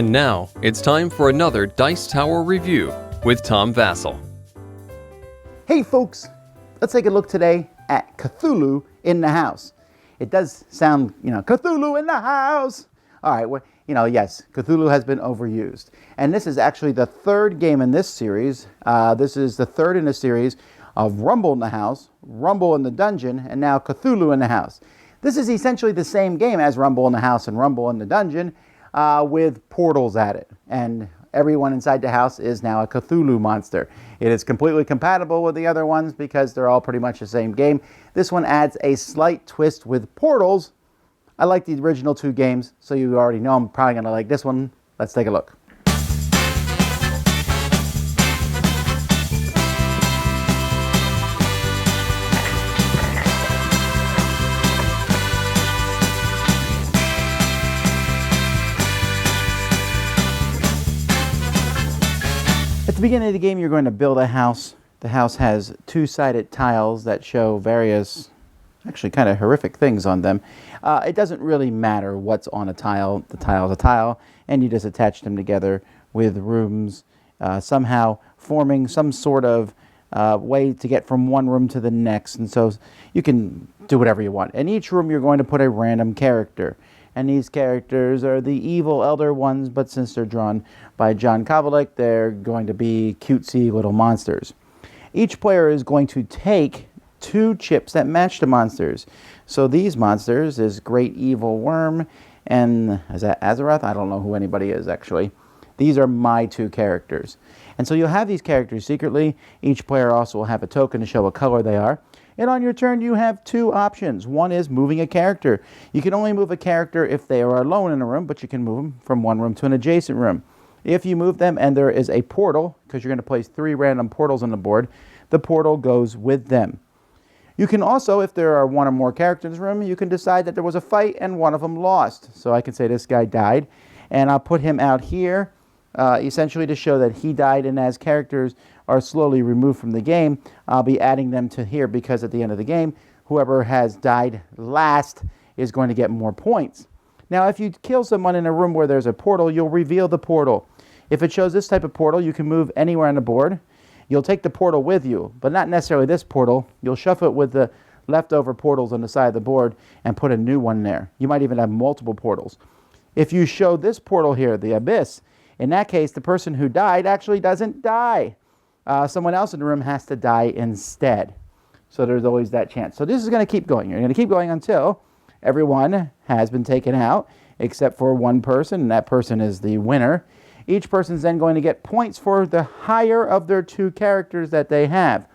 And now, it's time for another Dice Tower review with Tom Vasel. Hey folks, let's take a look today at Cthulhu in the House. It does sound, Cthulhu in the house. All right, well, yes, Cthulhu has been overused. And this is actually the third game in this series. This is the third in the series of Rumble in the House, Rumble in the Dungeon, and now Cthulhu in the House. This is essentially the same game as Rumble in the House and Rumble in the Dungeon, with portals at it. And everyone inside the house is now a Cthulhu monster. It is completely compatible with the other ones because they're all pretty much the same game. This one adds a slight twist with portals. I like the original two games, so you already know I'm probably going to like this one. Let's take a look. At the beginning of the game, you're going to build a house. The house has two-sided tiles that show various, actually kind of horrific things on them. It doesn't really matter what's on a tile. The tile's a tile, and you just attach them together with rooms, somehow forming some sort of way to get from one room to the next. And so you can do whatever you want. In each room, you're going to put a random character. And these characters are the evil elder ones, but since they're drawn by John Kovalik, they're going to be cutesy little monsters. Each player is going to take two chips that match the monsters. So these monsters is Great Evil Worm and, is that Azeroth? I don't know who anybody is, actually. These are my two characters. And so you'll have these characters secretly. Each player also will have a token to show what color they are. And on your turn, you have two options. One is moving a character. You can only move a character if they are alone in a room, but you can move them from one room to an adjacent room. If you move them and there is a portal, because you're going to place 3 random portals on the board, the portal goes with them. You can also, if there are one or more characters in the room, you can decide that there was a fight and one of them lost. So I can say this guy died, and I'll put him out here, essentially to show that he died, and as characters are slowly removed from the game, I'll be adding them to here because at the end of the game, whoever has died last is going to get more points. Now, if you kill someone in a room where there's a portal, you'll reveal the portal. If it shows this type of portal, you can move anywhere on the board. You'll take the portal with you, but not necessarily this portal. You'll shuffle it with the leftover portals on the side of the board and put a new one there. You might even have multiple portals. If you show this portal here, the Abyss, in that case, the person who died actually doesn't die. Someone else in the room has to die instead. So there's always that chance. So this is going to keep going. You're going to keep going until everyone has been taken out, except for one person, and that person is the winner. Each person's then going to get points for the higher of their two characters that they have.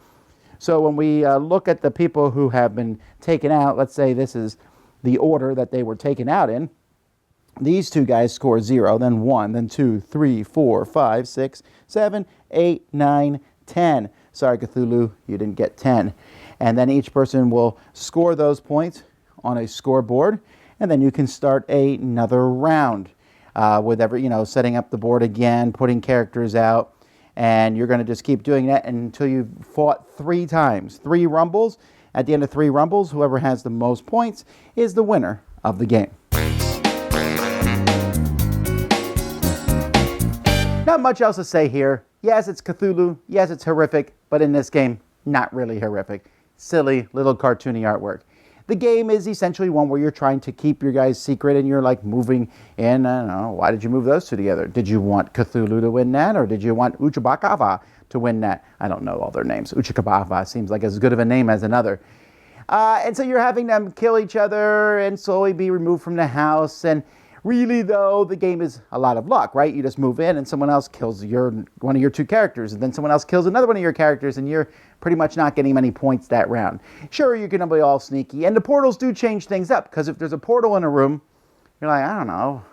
So when we look at the people who have been taken out, let's say this is the order that they were taken out in. These two guys score 0, then 1, then 2, 3, 4, 5, 6, 7, 8, 9, 10. Sorry, Cthulhu, you didn't get 10. And then each person will score those points on a scoreboard, and then you can start another round with setting up the board again, putting characters out, and you're going to just keep doing that until you've fought 3 times. 3 rumbles. At the end of 3 rumbles, whoever has the most points is the winner of the game. Not much else to say here. Yes, it's Cthulhu. Yes, it's horrific. But in this game, not really horrific. Silly, little cartoony artwork. The game is essentially one where you're trying to keep your guys secret and you're like moving in. I don't know, why did you move those two together? Did you want Cthulhu to win that, or did you want Uchabakava to win that? I don't know all their names. Uchakabava seems like as good of a name as another. And so you're having them kill each other and slowly be removed from the house. And really, though, the game is a lot of luck, right? You just move in and someone else kills one of your two characters, and then someone else kills another one of your characters, and you're pretty much not getting many points that round. Sure, you're going to be all sneaky, and the portals do change things up, because if there's a portal in a room, you're like, I don't know,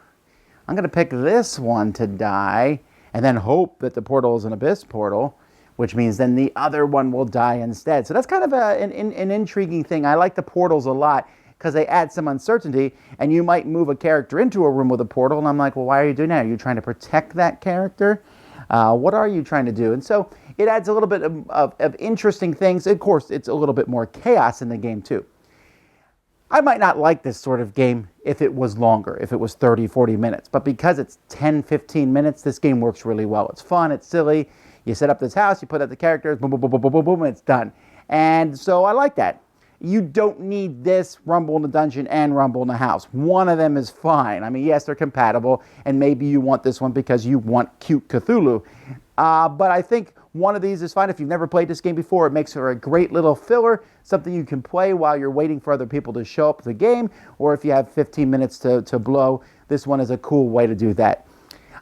I'm going to pick this one to die, and then hope that the portal is an Abyss portal, which means then the other one will die instead. So that's kind of an intriguing thing. I like the portals a lot, because they add some uncertainty, and you might move a character into a room with a portal, and I'm like, well, why are you doing that? Are you trying to protect that character? What are you trying to do? And so it adds a little bit of interesting things. Of course, it's a little bit more chaos in the game, too. I might not like this sort of game if it was longer, if it was 30, 40 minutes. But because it's 10, 15 minutes, this game works really well. It's fun, it's silly. You set up this house, you put out the characters, boom, boom, boom, boom, boom, boom, boom, and it's done. And so I like that. You don't need this Rumble in the Dungeon and Rumble in the House. One of them is fine. I mean, yes, they're compatible, and maybe you want this one because you want cute Cthulhu. But I think one of these is fine. If you've never played this game before, it makes for a great little filler, something you can play while you're waiting for other people to show up to the game, or if you have 15 minutes to blow, this one is a cool way to do that.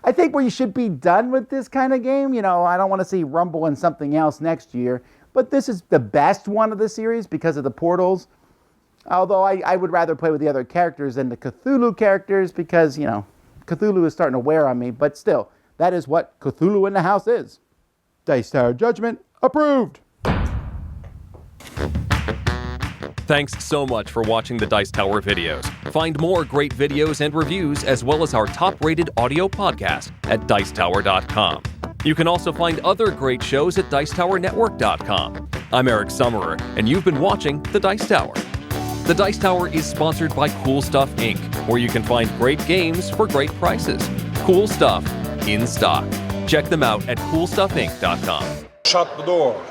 I think where you should be done with this kind of game, I don't want to see Rumble and something else next year, but this is the best one of the series because of the portals. Although I would rather play with the other characters than the Cthulhu characters because, Cthulhu is starting to wear on me, but still, that is what Cthulhu in the House is. Dice Tower Judgment approved. Thanks so much for watching the Dice Tower videos. Find more great videos and reviews as well as our top-rated audio podcast at Dicetower.com. You can also find other great shows at Dicetowernetwork.com. I'm Eric Summerer, and you've been watching The Dice Tower. The Dice Tower is sponsored by Cool Stuff Inc., where you can find great games for great prices. Cool stuff in stock. Check them out at CoolStuffInc.com. Shut the door.